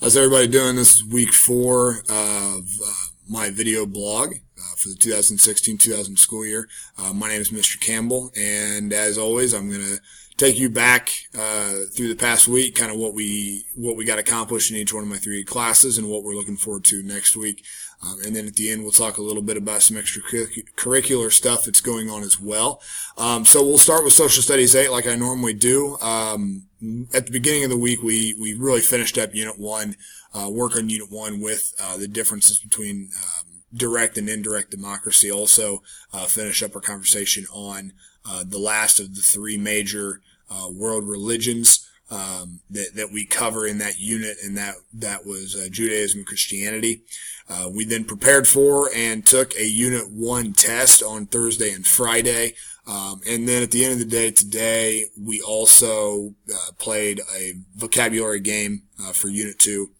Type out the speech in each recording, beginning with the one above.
How's everybody doing? This is week 4 of my video blog for the 2016-2000 school year. My name is Mr. Campbell, and as always, I'm going to take you back through the past week, kind of what we got accomplished in each one of my 3 classes and what we're looking forward to next week. And then at the end, we'll talk a little bit about some extracurricular stuff that's going on as well. So we'll start with Social Studies 8 like I normally do. At the beginning of the week, we really finished up Unit 1, work on Unit 1 with the differences between direct and indirect democracy. Also finish up our conversation on the last of the 3 major world religions that we cover in that unit, and that was Judaism and Christianity. We then prepared for and took a Unit 1 test on Thursday and Friday. And then at the end of the day today, we also played a vocabulary game for Unit 2.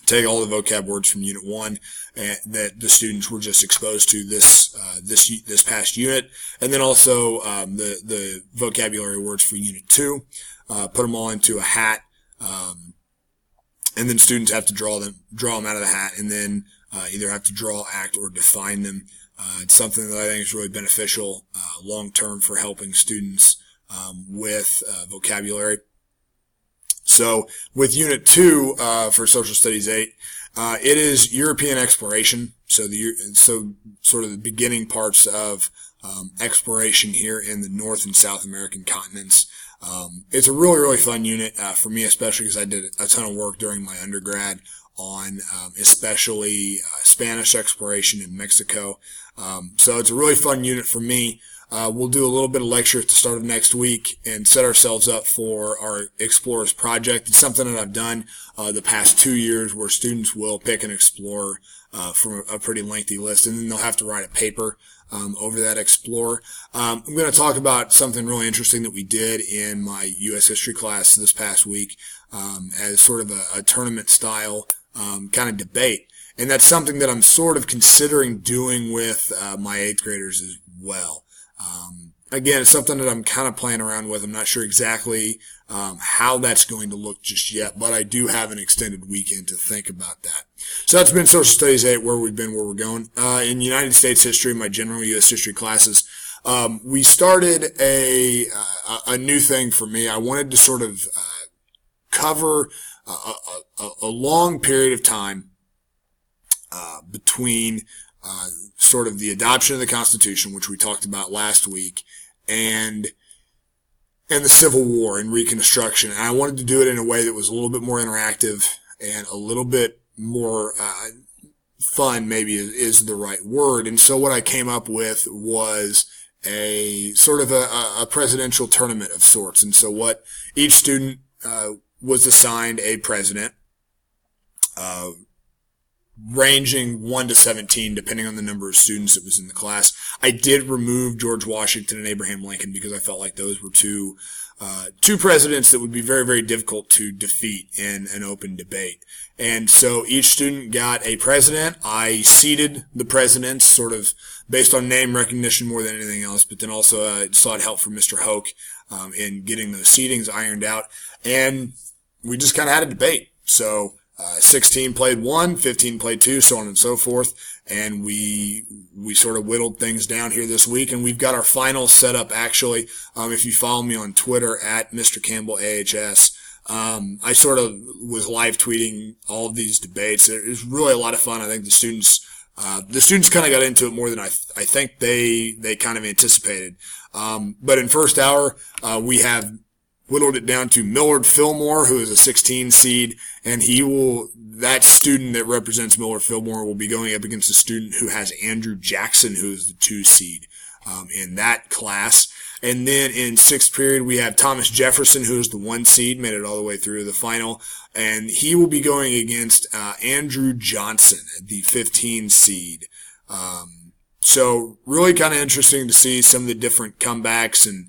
Take all the vocab words from Unit 1 that the students were just exposed to this past unit, and then also the vocabulary words for Unit 2. Put them all into a hat, and then students have to draw them out of the hat, and then either have to draw, act, or define them. It's something that I think is really beneficial long term for helping students with vocabulary. So with Unit 2 for Social Studies 8, it is European exploration. So sort of the beginning parts of exploration here in the North and South American continents. It's a really, really fun unit for me, especially because I did a ton of work during my undergrad on especially Spanish exploration in Mexico. So it's a really fun unit for me. We'll do a little bit of lecture at the start of next week and set ourselves up for our Explorers project. It's something that I've done the past 2 years, where students will pick an explorer from a pretty lengthy list, and then they'll have to write a paper over that explorer. I'm going to talk about something really interesting that we did in my U.S. history class this past week as sort of a tournament style kind of debate. And that's something that I'm sort of considering doing with my 8th graders as well. Again, it's something that I'm kind of playing around with. I'm not sure exactly how that's going to look just yet, but I do have an extended weekend to think about that. So that's been Social Studies 8, where we've been, where we're going. In United States history, my general U.S. history classes, we started a new thing for me. I wanted to sort of cover a long period of time between sort of the adoption of the Constitution, which we talked about last week, and the Civil War and Reconstruction. And I wanted to do it in a way that was a little bit more interactive and a little bit more fun, maybe is the right word. And so what I came up with was a sort of a presidential tournament of sorts. And so what each student was assigned a president, ranging 1 to 17, depending on the number of students that was in the class. I did remove George Washington and Abraham Lincoln because I felt like those were two presidents that would be very, very difficult to defeat in an open debate. And so each student got a president. I seated the presidents sort of based on name recognition more than anything else, but then also sought help from Mr. Hoke in getting those seatings ironed out. And we just kind of had a debate. So 16 played 1, 15 played 2, so on and so forth. And we sort of whittled things down here this week, and we've got our final set up actually. If you follow me on Twitter at Mr. Campbell AHS, I sort of was live tweeting all of these debates. It was really a lot of fun. I think the students kind of got into it more than I think they kind of anticipated. But in first hour, we have whittled it down to Millard Fillmore, who is a 16 seed, and that student that represents Millard Fillmore will be going up against a student who has Andrew Jackson, who is the 2 seed in that class. And then in 6th period, we have Thomas Jefferson, who is the 1 seed, made it all the way through the final, and he will be going against Andrew Johnson, the 15 seed. So really kind of interesting to see some of the different comebacks, and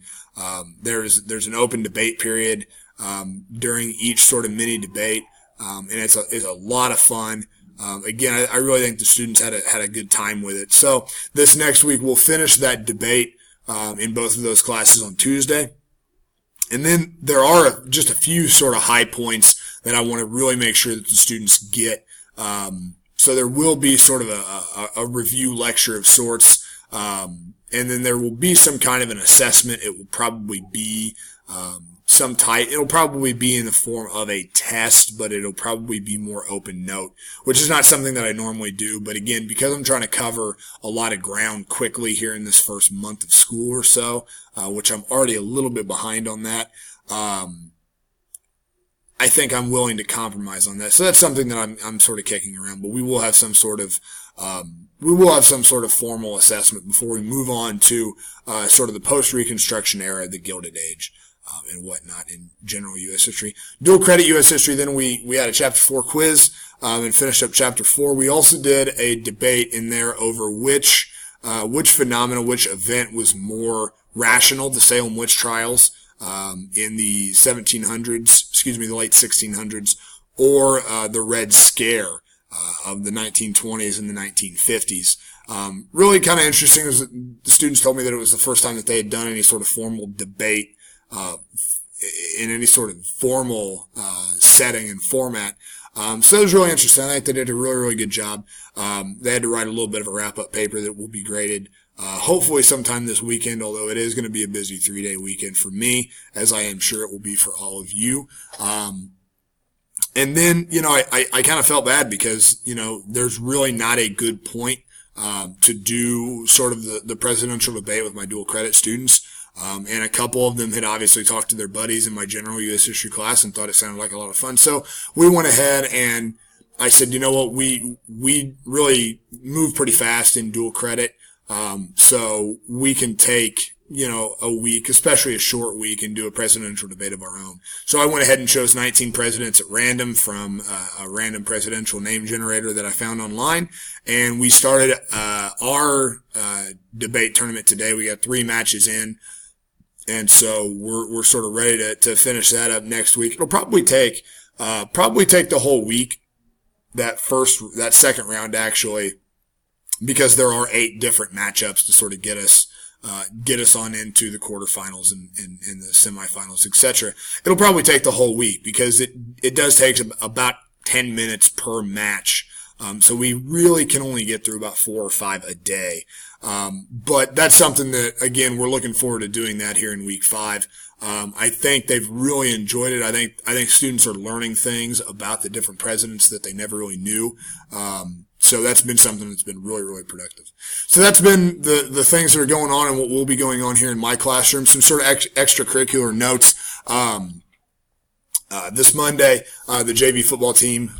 there's an open debate period during each sort of mini debate, and it's a lot of fun. Again, I really think the students had a good time with it. So this next week we'll finish that debate in both of those classes on Tuesday, and then there are just a few sort of high points that I want to really make sure that the students get. So there will be sort of a review lecture of sorts, and then there will be some kind of an assessment. It will probably be it'll probably be in the form of a test, but it'll probably be more open note, which is not something that I normally do. But again, because I'm trying to cover a lot of ground quickly here in this first month of school or so, which I'm already a little bit behind on that, I think I'm willing to compromise on that. So that's something that I'm sort of kicking around, but we will have some sort of formal assessment before we move on to sort of the post-Reconstruction era, the Gilded Age, and whatnot in general U.S. history. Dual credit U.S. history, then we had a Chapter 4 quiz and finished up Chapter 4. We also did a debate in there over which phenomenon, which event was more rational, the Salem witch trials in the the late 1600s, or the Red Scare of the 1920s and the 1950s. Really kind of interesting is that the students told me that it was the first time that they had done any sort of formal debate in any sort of formal setting and format. So it was really interesting. I think they did a really, really good job. They had to write a little bit of a wrap-up paper that will be graded hopefully sometime this weekend, although it is going to be a busy 3-day weekend for me, as I am sure it will be for all of you. And then, I kind of felt bad because, there's really not a good point to do sort of the presidential debate with my dual credit students. And a couple of them had obviously talked to their buddies in my general U.S. history class and thought it sounded like a lot of fun. So we went ahead and I said, you know what, we really move pretty fast in dual credit. So we can take, a week, especially a short week, and do a presidential debate of our own. So I went ahead and chose 19 presidents at random from a random presidential name generator that I found online. And we started our debate tournament today. We got 3 matches in. And so we're sort of ready to finish that up next week. It'll probably take the whole week, that second round actually, because there are 8 different matchups to sort of get us on into the quarterfinals and the semifinals, etc. It'll probably take the whole week because it does take about 10 minutes per match. So we really can only get through about 4 or 5 a day. But that's something that, again, we're looking forward to doing that here in week 5. I think they've really enjoyed it. I think students are learning things about the different presidents that they never really knew. So that's been something that's been really, really productive. So that's been the things that are going on and what will be going on here in my classroom. Some sort of extracurricular notes. This Monday, the JV football team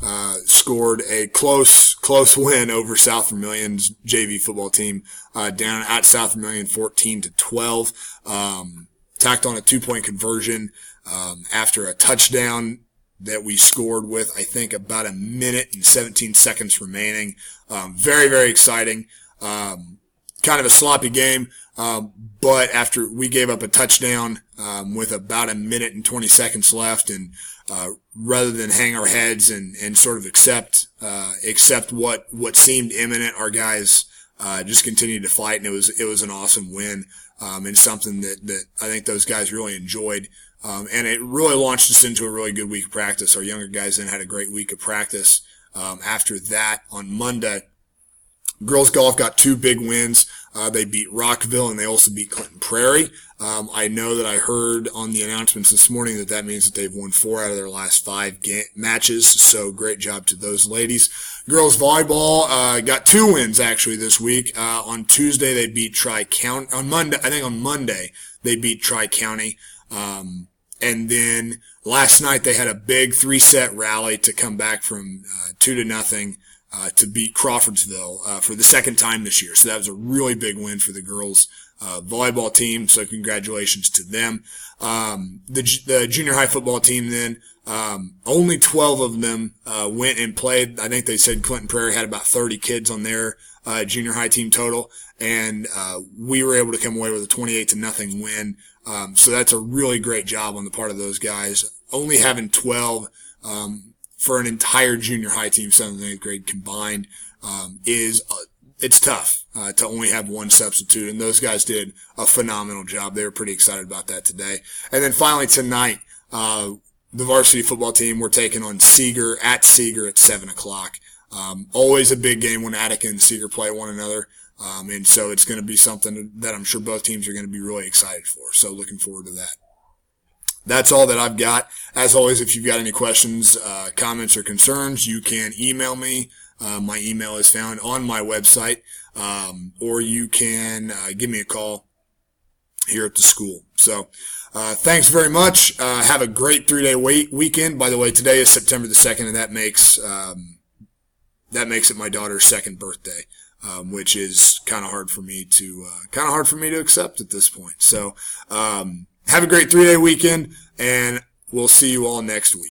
scored a close win over South Vermilion's JV football team down at South Vermilion 14-12. Tacked on a 2-point conversion after a touchdown that we scored with, I think, about 1 minute and 17 seconds remaining. Very, very exciting. Kind of a sloppy game, but after we gave up a touchdown with about 1 minute and 20 seconds left, and rather than hang our heads and sort of accept what seemed imminent, our guys just continued to fight, and it was an awesome win, and something that I think those guys really enjoyed. And it really launched us into a really good week of practice. Our younger guys then had a great week of practice. After that, on Monday, girls golf got 2 big wins. They beat Rockville and they also beat Clinton Prairie. I know that I heard on the announcements this morning that means that they've won 4 out of their last 5 matches. So great job to those ladies. Girls volleyball got 2 wins actually this week. On Tuesday they beat Tri-County. On Monday they beat Tri-County. And then last night they had a big 3-set rally to come back from 2-0 to beat Crawfordsville for the second time this year. So that was a really big win for the girls volleyball team. So congratulations to them. The junior high football team then, only 12 of them went and played. I think they said Clinton Prairie had about 30 kids on their junior high team total, and we were able to come away with a 28-0 win. So that's a really great job on the part of those guys. Only having 12 for an entire junior high team, 7th and 8th grade combined, it's tough to only have 1 substitute, and those guys did a phenomenal job. They were pretty excited about that today. And then finally tonight, the varsity football team, we're taking on Seeger at 7 o'clock. Always a big game when Attica and Seeger play one another. And so it's going to be something that I'm sure both teams are going to be really excited for. So looking forward to that. That's all that I've got. As always, if you've got any questions, comments, or concerns, you can email me. My email is found on my website, or you can give me a call here at the school. So thanks very much. Have a great 3-day weekend. By the way, today is September the 2nd, and that makes it my daughter's second birthday, which is kind of hard for me to accept at this point. So have a great 3-day weekend, and we'll see you all next week.